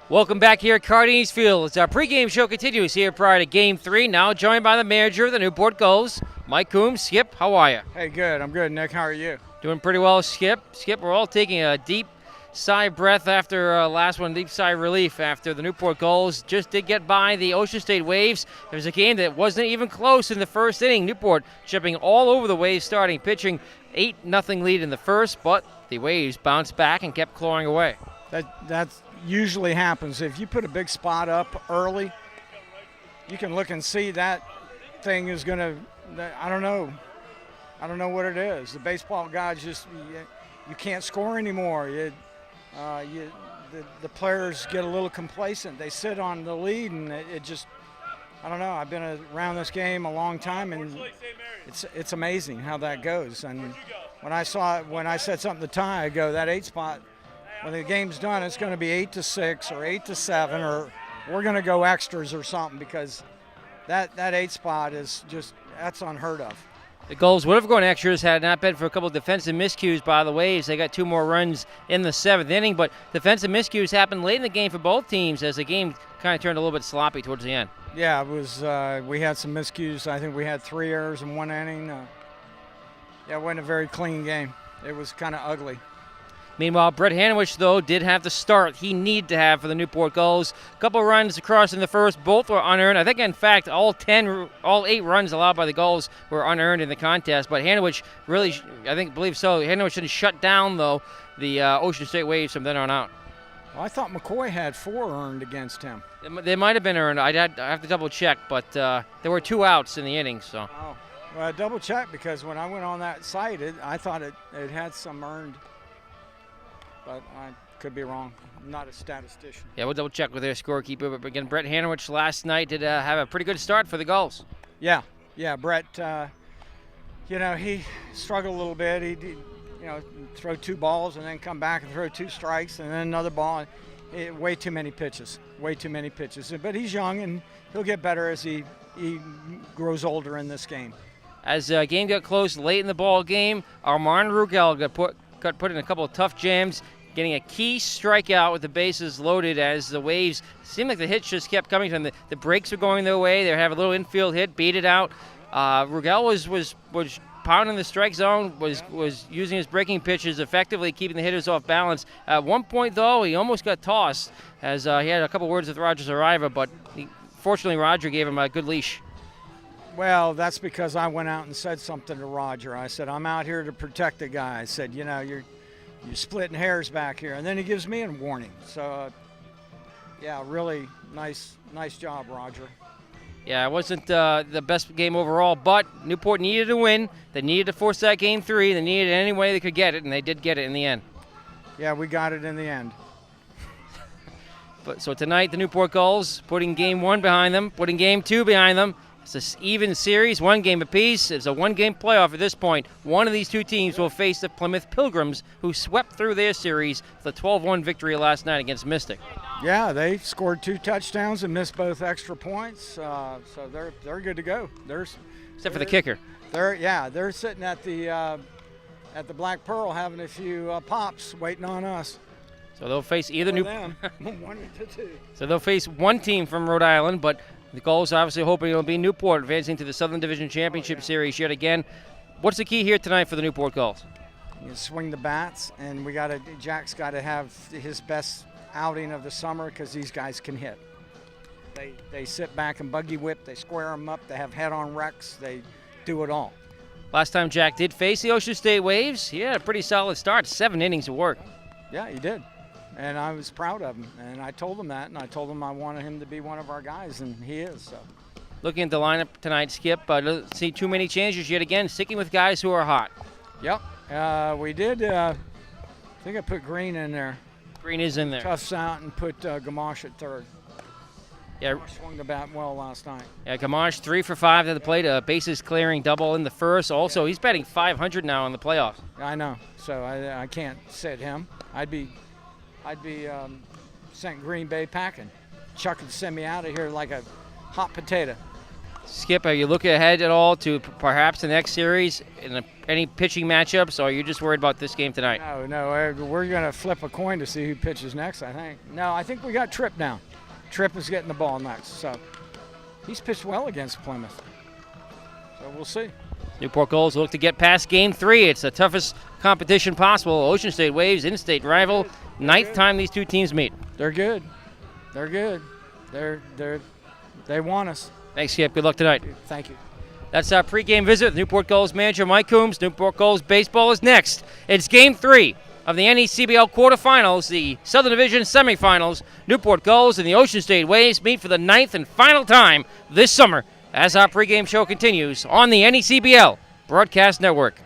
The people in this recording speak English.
Welcome back here at Cardinals Field. As our pregame show continues here prior to Game 3. Now joined by the manager of the Newport Gulls, Mike Coombs. Skip, how are you? Hey, good. I'm good, Nick. How are you? Doing pretty well, Skip. Skip, we're all taking a deep sigh of breath after last one, deep sigh of relief after the Newport Gulls just did get by the Ocean State Waves. There was a game that wasn't even close in the first inning. Newport chipping all over the Waves, starting pitching 8-0 lead in the first, but the Waves bounced back and kept clawing away. That usually happens. If you put a big spot up early, you can look and see that thing is going to, I don't know what it is. The baseball guys just, you can't score anymore. The players get a little complacent. They sit on the lead, and it just, I don't know. I've been around this game a long time, and it's amazing how that goes. And when I said something to Ty, I go, that 8 spot, when the game's done, it's going to be 8-6 or 8-7, or we're going to go extras or something, because that 8 spot is just, that's unheard of. The Gulls would have gone extras had it not been for a couple of defensive miscues by the Waves. They got 2 more runs in the 7th inning, but defensive miscues happened late in the game for both teams as the game kind of turned a little bit sloppy towards the end. Yeah, it was. We had some miscues. I think we had 3 errors in 1 inning. It wasn't a very clean game. It was kind of ugly. Meanwhile, Brett Hanowich, though, did have the start he needed to have for the Newport Gulls. A couple runs across in the first, both were unearned. I think, in fact, all 8 runs allowed by the Gulls were unearned in the contest. But Hanowich really, believe so. Hanowich didn't shut down, though, the Ocean State Waves from then on out. Well, I thought McCoy had 4 earned against him. They might have been earned. I have to double check, but there were 2 outs in the inning. So. Oh, well, I double checked because when I went on that site, I thought it had some earned. But I could be wrong. I'm not a statistician. Yeah, we'll double check with their scorekeeper. But again, Brett Hanowich last night did have a pretty good start for the Gulls. Yeah, Brett. He struggled a little bit. He throw 2 balls and then come back and throw 2 strikes and then another ball. Way too many pitches. But he's young and he'll get better as he grows older in this game. As the game got close late in the ball game, Armand Rugel got put in a couple of tough jams, getting a key strikeout with the bases loaded as the Waves seemed like the hits just kept coming to them. The breaks were going their way. They have a little infield hit, beat it out. Rugel was pounding the strike zone, was using his breaking pitches effectively, keeping the hitters off balance. At one point, though, he almost got tossed as he had a couple words with Roger Saraiva, but fortunately Roger gave him a good leash. Well, that's because I went out and said something to Roger. I said, I'm out here to protect the guy. I said, you're splitting hairs back here. And then he gives me a warning. So, really nice job, Roger. Yeah, it wasn't the best game overall, but Newport needed to win. They needed to force that Game 3. They needed it any way they could get it, and they did get it in the end. Yeah, we got it in the end. So tonight, the Newport Gulls putting Game 1 behind them, putting Game 2 behind them. It's an even series, 1 game apiece. It's a 1-game playoff at this point. One of these 2 teams will face the Plymouth Pilgrims, who swept through their series with a 12-1 victory last night against Mystic. Yeah, they scored 2 touchdowns and missed both extra points, so they're good to go. Except for the kicker. They're sitting at the Black Pearl having a few pops, waiting on us. So they'll face either Newport. 1 to 2. So they'll face one team from Rhode Island, but the Gulls obviously hoping it'll be Newport advancing to the Southern Division Championship Series yet again. What's the key here tonight for the Newport Gulls? You swing the bats, and Jack's got to have his best outing of the summer because these guys can hit. They sit back and buggy whip. They square them up. They have head-on wrecks. They do it all. Last time Jack did face the Ocean State Waves, he had a pretty solid start, 7 innings of work. Yeah, he did. And I was proud of him, and I told him that, and I told him I wanted him to be one of our guys, and he is. So, looking at the lineup tonight, Skip, don't see too many changes yet again, sticking with guys who are hot. Yep, we did. I think I put Green in there. Green is in there. Tufts out and put Gamache at third. Yeah, Gamache swung the bat well last night. Yeah, Gamache 3 for 5 at the plate, a bases clearing double in the first. Also, he's batting .500 now in the playoffs. I know, so I can't sit him. I'd be sent Green Bay packing. Chuck would send me out of here like a hot potato. Skip, are you looking ahead at all to perhaps the next series in any pitching matchups, or are you just worried about this game tonight? No, we're going to flip a coin to see who pitches next, I think. No, I think we got Tripp down. Tripp is getting the ball next, so he's pitched well against Plymouth. So we'll see. Newport Gulls look to get past Game 3. It's the toughest competition possible. Ocean State Waves, in-state rival. Ninth time these two teams meet. They're good. They're good. They want us. Thanks, Skip. Good luck tonight. Thank you. That's our pregame visit with Newport Gulls manager Mike Coombs. Newport Gulls baseball is next. It's Game 3 of the NECBL quarterfinals, the Southern Division semifinals. Newport Gulls and the Ocean State Waves meet for the 9th and final time this summer as our pregame show continues on the NECBL Broadcast Network.